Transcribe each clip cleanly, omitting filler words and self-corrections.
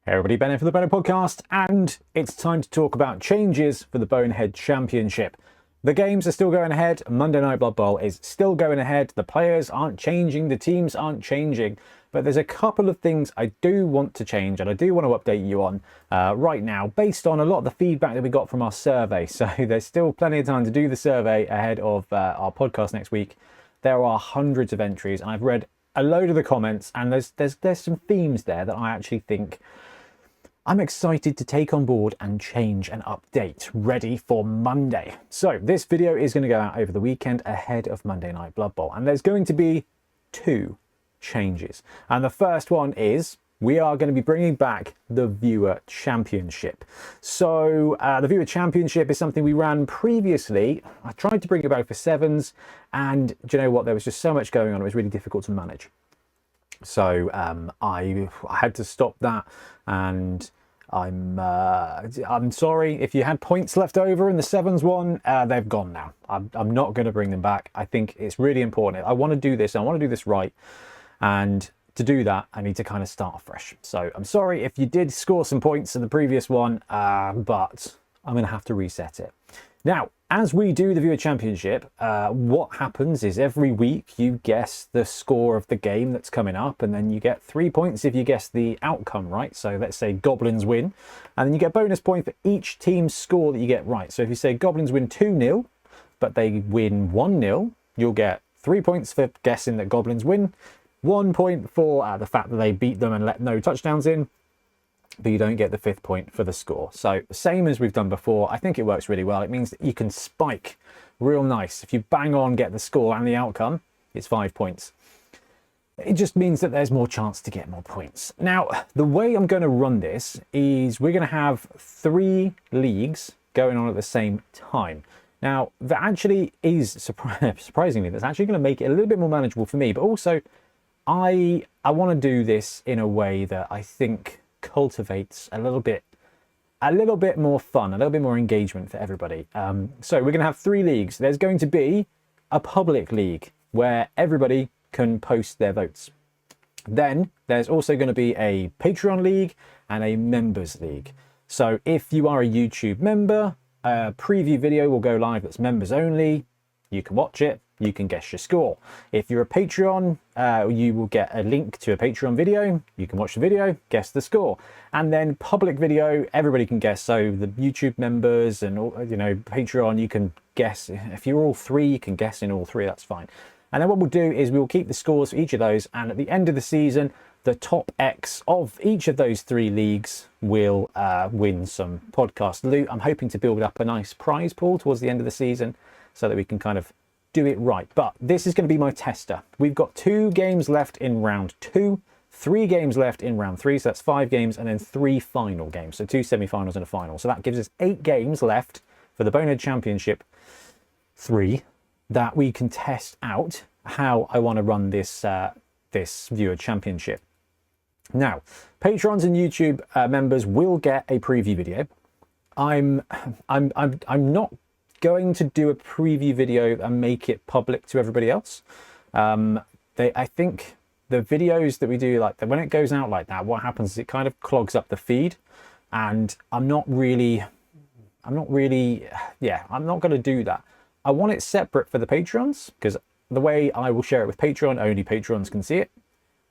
Hey everybody, Ben here for the Bonehead Podcast, and it's time to talk about changes for the Bonehead Championship. The games are still going ahead, Monday Night Blood Bowl is still going ahead, the players aren't changing, the teams aren't changing, but there's a couple of things I do want to change and I do want to update you on right now, based on a lot of the feedback that we got from our survey. So there's still plenty of time to do the survey ahead of our podcast next week. There are hundreds of entries, and I've read a load of the comments, and there's some themes there that I actually think I'm excited to take on board and change and update, ready for Monday. So this video is going to go out over the weekend ahead of Monday Night Blood Bowl, and there's going to be two changes. And the first one is we are going to be bringing back the Viewer Championship. So the Viewer Championship is something we ran previously. I tried to bring it back for sevens, and do you know what? There was just so much going on. It was really difficult to manage. So I had to stop that, and I'm sorry if you had points left over in the sevens one. They've gone now. I'm not going to bring them back. I think it's really important. I want to do this. I want to do this right, and to do that, I need to kind of start afresh. So I'm sorry if you did score some points in the previous one, but I'm going to have to reset it. Now, as we do the Viewer Championship, what happens is every week you guess the score of the game that's coming up, and then you get 3 points if you guess the outcome right. So let's say Goblins win, and then you get a bonus point for each team's score that you get right. So if you say Goblins win 2-0, but they win 1-0, you'll get 3 points for guessing that Goblins win, 1 point for the fact that they beat them and let no touchdowns in, but you don't get the 5th point for the score. So same as we've done before. I think it works really well. It means that you can spike real nice. If you bang on, get the score and the outcome, it's 5 points. It just means that there's more chance to get more points. Now, the way I'm going to run this is we're going to have 3 leagues going on at the same time. Now, that actually is, surprisingly, that's actually going to make it a little bit more manageable for me, but also I want to do this in a way that I think cultivates a little bit more fun, a little bit more engagement for everybody. So we're going to have 3 leagues. There's going to be a public league where everybody can post their votes. Then there's also going to be a Patreon league and a members league. So if you are a YouTube member, a preview video will go live that's members only. You can watch it, you can guess your score. If you're a Patreon, you will get a link to a Patreon video. You can watch the video, guess the score. And then public video, everybody can guess. So the YouTube members and, Patreon, you can guess. If you're all 3, you can guess in all 3, that's fine. And then what we'll do is we'll keep the scores for each of those. And at the end of the season, the top X of each of those 3 leagues will win some podcast loot. I'm hoping to build up a nice prize pool towards the end of the season, so that we can kind of do it right. But this is going to be my tester. We've got 2 games left in round 2, 3 games left in round 3, so that's 5 games, and then 3 final games, so 2 semi-finals and a final. So that gives us 8 games left for the Bonehead Championship 3 that we can test out how I want to run this this Viewer Championship. Now, patrons and YouTube members will get a preview video. I'm not going to do a preview video and make it public to everybody else. I think the videos that we do, like when it goes out like that, what happens is it kind of clogs up the feed, and I'm not going to do that. I want it separate for the patrons, because the way I will share it with Patreon, only patrons can see it.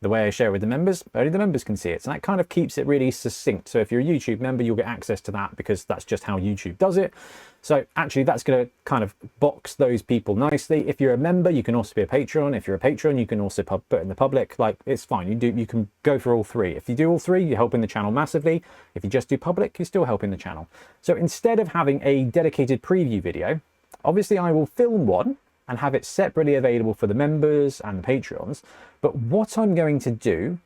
The way I share it with the members, only the members can see it. So that kind of keeps it really succinct. So if you're a YouTube member, you'll get access to that because that's just how YouTube does it. So actually that's going to kind of box those people nicely. If you're a member, you can also be a patron. If you're a patron, you can also put it in the public. Like, it's fine. You can go for all 3. If you do all 3, you're helping the channel massively. If you just do public, you're still helping the channel. So instead of having a dedicated preview video, obviously I will film one and have it separately available for the members and the patrons. But what I'm going to do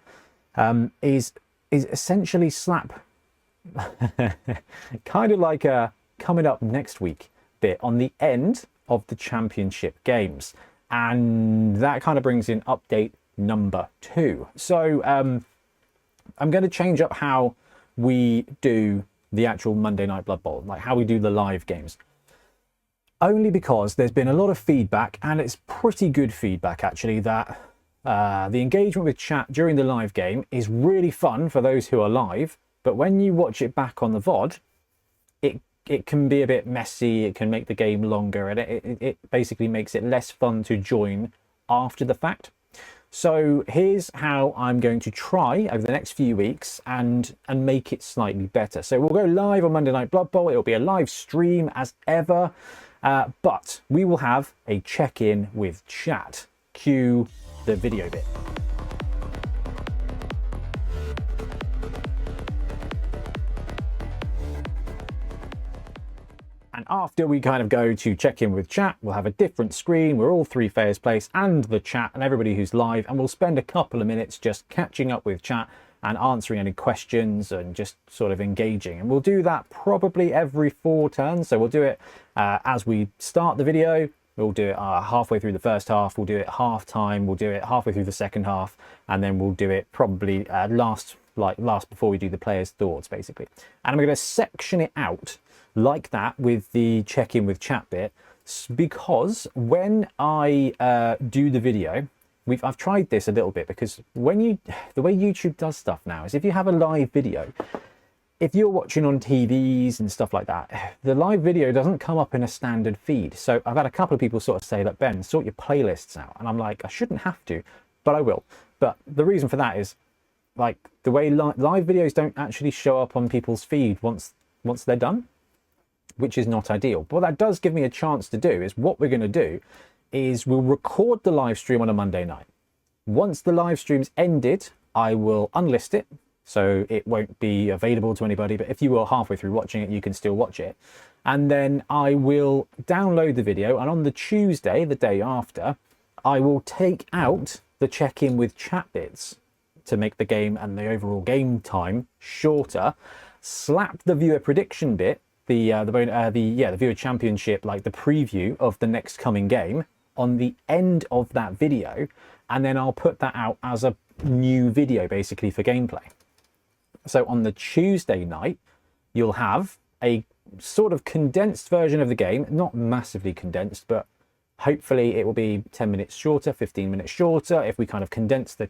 is essentially slap kind of like a coming up next week bit on the end of the championship games. And that kind of brings in update number 2. So I'm going to change up how we do the actual Monday Night Blood Bowl, like how we do the live games. Only because there's been a lot of feedback, and it's pretty good feedback actually, that the engagement with chat during the live game is really fun for those who are live, But when you watch it back on the VOD, it can be a bit messy, it can make the game longer, and it basically makes it less fun to join after the fact. So here's how I'm going to try over the next few weeks and make it slightly better. So we'll go live on Monday Night Blood Bowl. It'll be a live stream as ever, but we will have a check-in with chat. Cue the video bit. And after we kind of go to check in with chat, we'll have a different screen where all three players place and the chat and everybody who's live, and we'll spend a couple of minutes just catching up with chat and answering any questions and just sort of engaging. And we'll do that probably every 4 turns. So we'll do it as we start the video. We'll do it halfway through the first half. We'll do it half time. We'll do it halfway through the second half, and then we'll do it probably last before we do the players' thoughts, basically. And I'm going to section it out like that with the check-in with chat bit, because when I do the video, I've tried this a little bit, because the way YouTube does stuff now is if you have a live video, if you're watching on TVs and stuff like that, the live video doesn't come up in a standard feed. So I've had a couple of people sort of say that, Ben, sort your playlists out. And I'm like, I shouldn't have to, but I will. But the reason for that is, like, the way live videos don't actually show up on people's feed once they're done, which is not ideal. But what that does give me a chance to do is, what we're going to do is we'll record the live stream on a Monday night. Once the live stream's ended, I will unlist it, so it won't be available to anybody, but if you were halfway through watching it, you can still watch it. And then I will download the video, and on the Tuesday, the day after, I will take out the check-in with chat bits to make the game and the overall game time shorter, slap the viewer prediction bit, the viewer championship, like the preview of the next coming game, on the end of that video, and then I'll put that out as a new video basically for gameplay. So on the Tuesday night, you'll have a sort of condensed version of the game, not massively condensed, but hopefully it will be 10 minutes shorter, 15 minutes shorter if we kind of condense the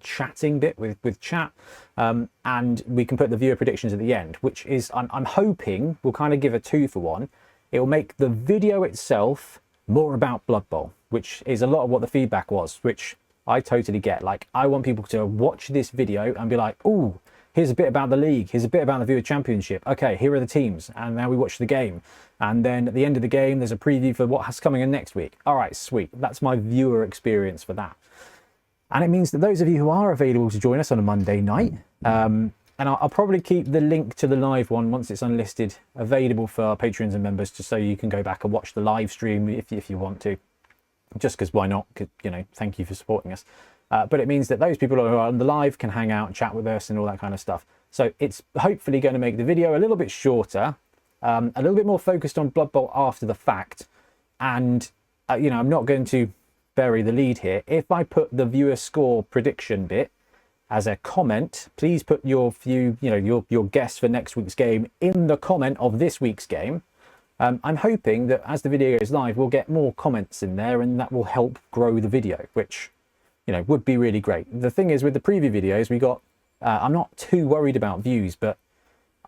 chatting bit with chat, and we can put the viewer predictions at the end, which is, I'm hoping, will kind of give a 2-for-1. It will make the video itself more about Blood Bowl, which is a lot of what the feedback was, which I totally get. Like, I want people to watch this video and be like, ooh, here's a bit about the league, here's a bit about the viewer championship, okay, here are the teams, and now we watch the game, and then at the end of the game there's a preview for what's coming in next week. All right, sweet, that's my viewer experience for that. And it means that those of you who are available to join us on a Monday night, and I'll probably keep the link to the live one once it's unlisted available for our patrons and members, just so you can go back and watch the live stream if you want to, just because why not, you know, thank you for supporting us. But it means that those people who are on the live can hang out and chat with us and all that kind of stuff. So it's hopefully going to make the video a little bit shorter, a little bit more focused on Blood Bowl after the fact. And, you know, I'm not going to bury the lead here. If I put the viewer score prediction bit as a comment, please put your your guess for next week's game in the comment of this week's game. I'm hoping that as the video goes live, we'll get more comments in there, and that will help grow the video, which, you know, would be really great. The thing is, with the preview videos, we got, I'm not too worried about views, but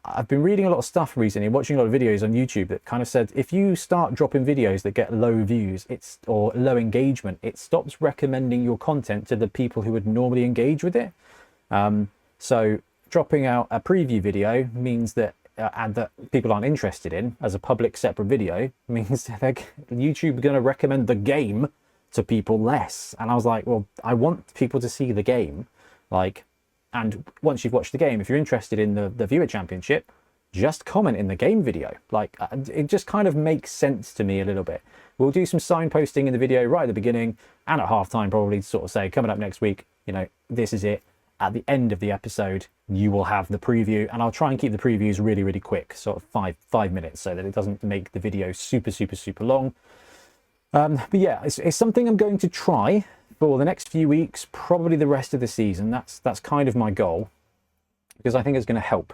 I've been reading a lot of stuff recently, watching a lot of videos on YouTube that kind of said, if you start dropping videos that get low views, or low engagement, it stops recommending your content to the people who would normally engage with it. So dropping out a preview video means that, and that people aren't interested in as a public separate video, means that YouTube are going to recommend the game to people less. And I was like, well, I want people to see the game, like, and once you've watched the game, if you're interested in the viewer championship, just comment in the game video. Like, it just kind of makes sense to me a little bit. We'll do some signposting in the video right at the beginning and at halftime, probably, to sort of say, coming up next week, you know, this is it. At the end of the episode, you will have the preview, and I'll try and keep the previews really, really quick, sort of five minutes, so that it doesn't make the video super long. But yeah, it's something I'm going to try for the next few weeks, probably the rest of the season. That's kind of my goal, because I think it's going to help,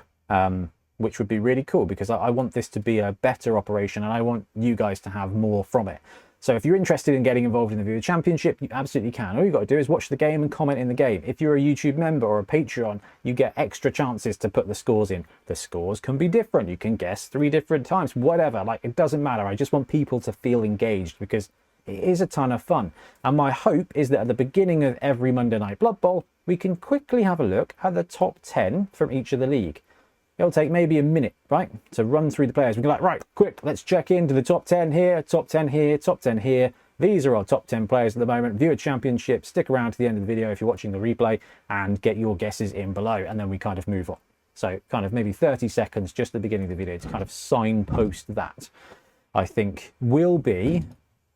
which would be really cool, because I want this to be a better operation, and I want you guys to have more from it. So if you're interested in getting involved in the Viewer Championship, you absolutely can. All you've got to do is watch the game and comment in the game. If you're a YouTube member or a Patreon, you get extra chances to put the scores in. The scores can be different. You can guess 3 different times, whatever. Like, it doesn't matter. I just want people to feel engaged because it is a ton of fun. And my hope is that at the beginning of every Monday Night Blood Bowl, we can quickly have a look at the top 10 from each of the league. It'll take maybe a minute, right, to run through the players. We can be like, right, quick, let's check into the top 10 here, top 10 here, top 10 here. These are our top 10 players at the moment. Viewer Championship. Stick around to the end of the video if you're watching the replay and get your guesses in below, and then we kind of move on. So kind of maybe 30 seconds just at the beginning of the video to kind of signpost that, I think will be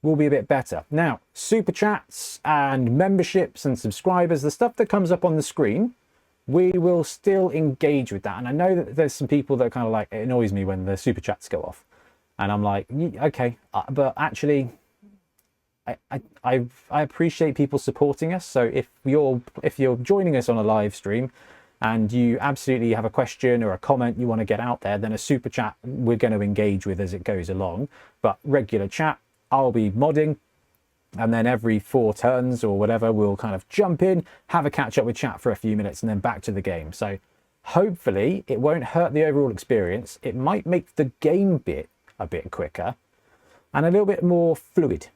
a bit better. Now, super chats and memberships and subscribers, the stuff that comes up on the screen, we will still engage with that. And I know that there's some people that are kind of like, it annoys me when the super chats go off. And I'm like, okay, but actually, I appreciate people supporting us. So if you're joining us on a live stream and you absolutely have a question or a comment you want to get out there, then a super chat we're going to engage with as it goes along. But regular chat, I'll be modding. And then every 4 turns or whatever, we'll kind of jump in, have a catch up with chat for a few minutes, and then back to the game. So hopefully it won't hurt the overall experience. It might make the game bit a bit quicker and a little bit more fluid,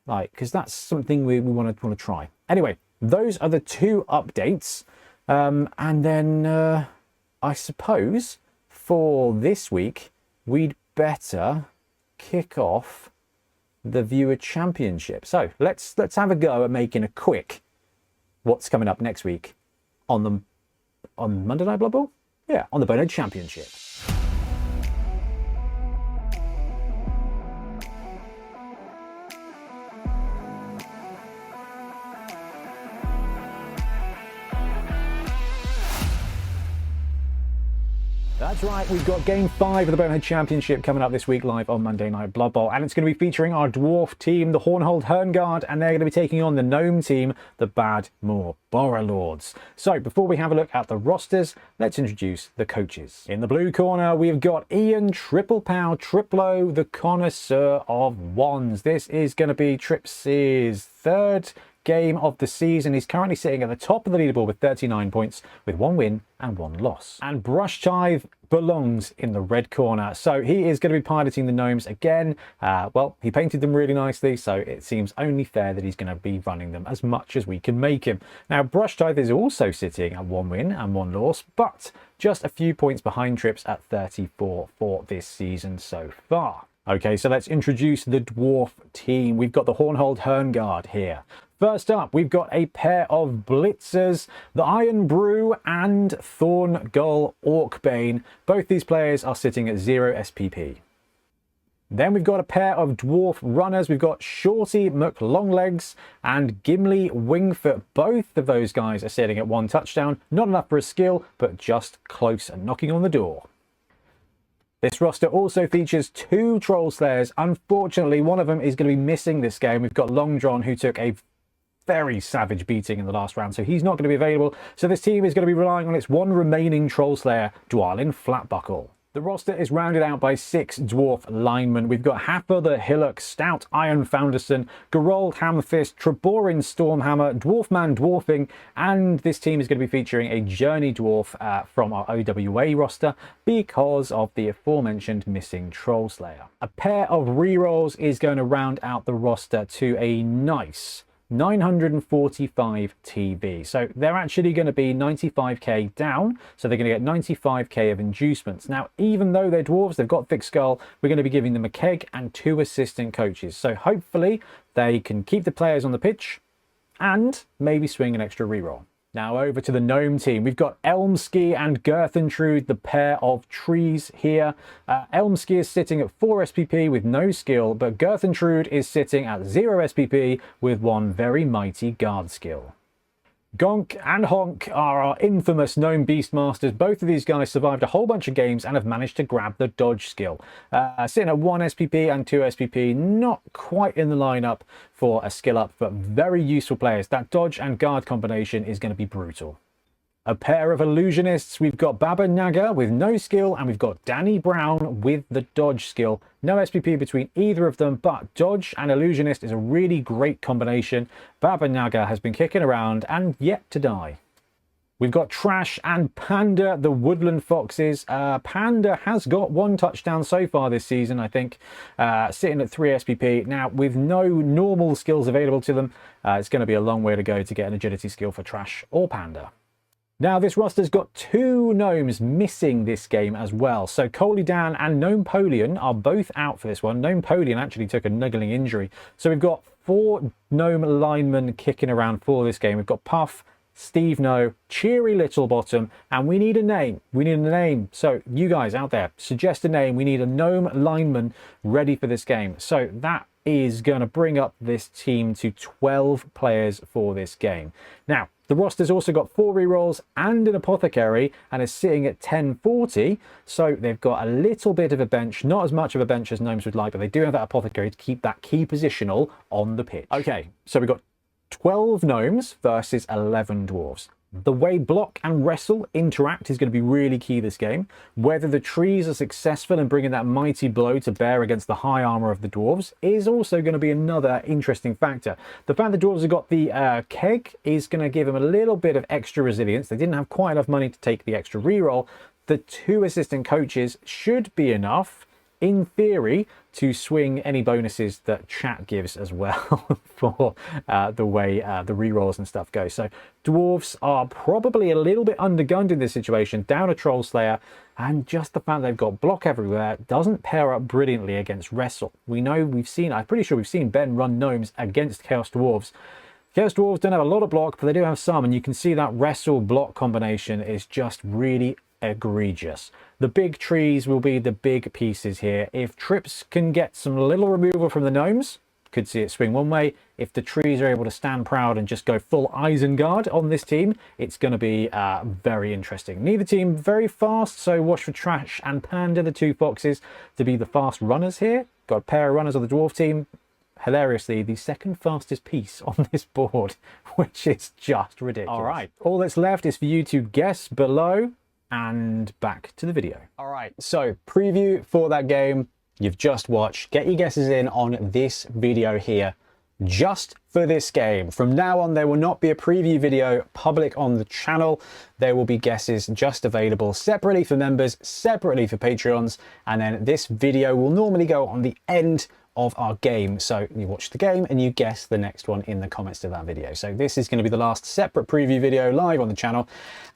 like, because that's something we want to try. Anyway, those are the 2 updates. And then I suppose for this week, we'd better kick off the Viewer Championship. So let's have a go at making a quick what's coming up next week on Monday Night Blood Bowl? Yeah, on the Bonehead Championship. That's right, we've got Game 5 of the Bonehead Championship coming up this week live on Monday Night Blood Bowl, and it's going to be featuring our Dwarf team, the Hornhold Hernguard, and they're going to be taking on the Gnome team, the Badmoor Borrelords. So before we have a look at the rosters, let's introduce the coaches. In the blue corner, we've got Ian Triple Pow Triplo, the connoisseur of wands. This is going to be Trips's 3rd game of the season. He's currently sitting at the top of the leaderboard with 39 points, with 1 win and 1 loss. And Brush Tithe belongs in the red corner, so he is going to be piloting the gnomes again. Well, he painted them really nicely, so it seems only fair that he's going to be running them as much as we can make him. Now, Brush Tithe is also sitting at 1 win and 1 loss, but just a few points behind Trips at 34 for this season so far. Okay, so let's introduce the Dwarf team. We've got the Hornhold Hernguard here. First up, we've got a pair of Blitzers, the Iron Brew and Thorngull Orcbane. Both these players are sitting at 0 SPP. Then we've got a pair of Dwarf Runners. We've got Shorty McLonglegs and Gimli Wingfoot. Both of those guys are sitting at 1 touchdown. Not enough for a skill, but just close and knocking on the door. This roster also features 2 Troll Slayers. Unfortunately, one of them is going to be missing this game. We've got Long John, who took a very savage beating in the last round, so he's not going to be available. So this team is going to be relying on its 1 remaining Troll Slayer, Dwalin Flatbuckle. The roster is rounded out by 6 Dwarf linemen. We've got Haffer the Hillock, Stout Iron Founderson, Gerold Hamfist, Treborin Stormhammer, Dwarfman Dwarfing, and this team is going to be featuring a Journey Dwarf from our OWA roster because of the aforementioned missing Troll Slayer. A pair of rerolls is going to round out the roster to a nice 945 TV. So they're actually going to be 95k down, so they're going to get 95k of inducements. Now, even though they're dwarves, they've got thick skull, we're going to be giving them a keg and 2 assistant coaches. So hopefully they can keep the players on the pitch and maybe swing an extra reroll. Now over to the Gnome team. We've got Elmski and Gerthentrude, the pair of trees here. Elmski is sitting at 4 SPP with no skill, but Gerthentrude is sitting at 0 SPP with 1 very mighty guard skill. Gonk and Honk are our infamous Gnome Beastmasters. Both of these guys survived a whole bunch of games and have managed to grab the dodge skill. Sitting at 1 SPP and 2 SPP, not quite in the lineup for a skill up, but very useful players. That dodge and guard combination is going to be brutal. A pair of illusionists. We've got Baba Naga with no skill, and we've got Danny Brown with the dodge skill. No SPP between either of them, but dodge and illusionist is a really great combination. Baba Naga has been kicking around and yet to die. We've got Trash and Panda, the Woodland Foxes. Panda has got 1 touchdown so far this season, I think, sitting at 3 SPP. Now, with no normal skills available to them, it's going to be a long way to go to get an agility skill for Trash or Panda. Now, this roster's got 2 gnomes missing this game as well. So Coley Dan and Gnome Polion are both out for this one. Gnome Polion actually took a niggling injury. So we've got 4 gnome linemen kicking around for this game. We've got Puff, Steve No, Cheery Littlebottom, and we need a name. We need a name. So you guys out there, suggest a name. We need a gnome lineman ready for this game. So that is going to bring up this team to 12 players for this game. Now, the roster's also got 4 rerolls and an apothecary and is sitting at 1040. So they've got a little bit of a bench, not as much of a bench as gnomes would like, but they do have that apothecary to keep that key positional on the pitch. Okay, so we've got 12 gnomes versus 11 dwarves. The way block and wrestle interact is going to be really key this game. Whether the trees are successful in bringing that mighty blow to bear against the high armor of the dwarves is also going to be another interesting factor. The fact the dwarves have got the keg is going to give them a little bit of extra resilience. They didn't have quite enough money to take the extra reroll. The 2 assistant coaches should be enough, in theory, to swing any bonuses that chat gives as well for the way the rerolls and stuff go. So dwarves are probably a little bit undergunned in this situation, down a Troll Slayer, and just the fact they've got block everywhere doesn't pair up brilliantly against wrestle. We know I'm pretty sure we've seen Ben run gnomes against Chaos Dwarves. Chaos Dwarves don't have a lot of block, but they do have some, and you can see that wrestle block combination is just really egregious. The big trees will be the big pieces here. If Trips can get some little removal from the gnomes, could see it swing one way. If the trees are able to stand proud and just go full Isengard on this team, it's going to be very interesting. Neither team very fast, so watch for Trash and Panda, the 2 foxes, to be the fast runners here. Got a pair of runners on the dwarf team. Hilariously, the 2nd fastest piece on this board, which is just ridiculous. All right, all that's left is for you to guess below, and back to the video. All right, so preview for that game you've just watched. Get your guesses in on this video here, just for this game. From now on, there will not be a preview video public on the channel. There will be guesses just available separately for members, separately for Patreons, and then this video will normally go on the end of our game. So you watch the game and you guess the next one in the comments to that video. So this is going to be the last separate preview video live on the channel,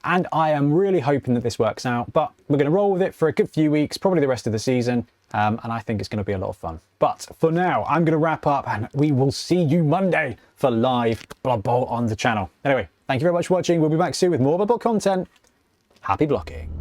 and I am really hoping that this works out, but we're going to roll with it for a good few weeks, probably the rest of the season, and I think it's going to be a lot of fun. But for now, I'm going to wrap up, and we will see you Monday for live Blood Bowl on the channel. Anyway, thank you very much for watching. We'll be back soon with more Blood Bowl content. Happy blocking.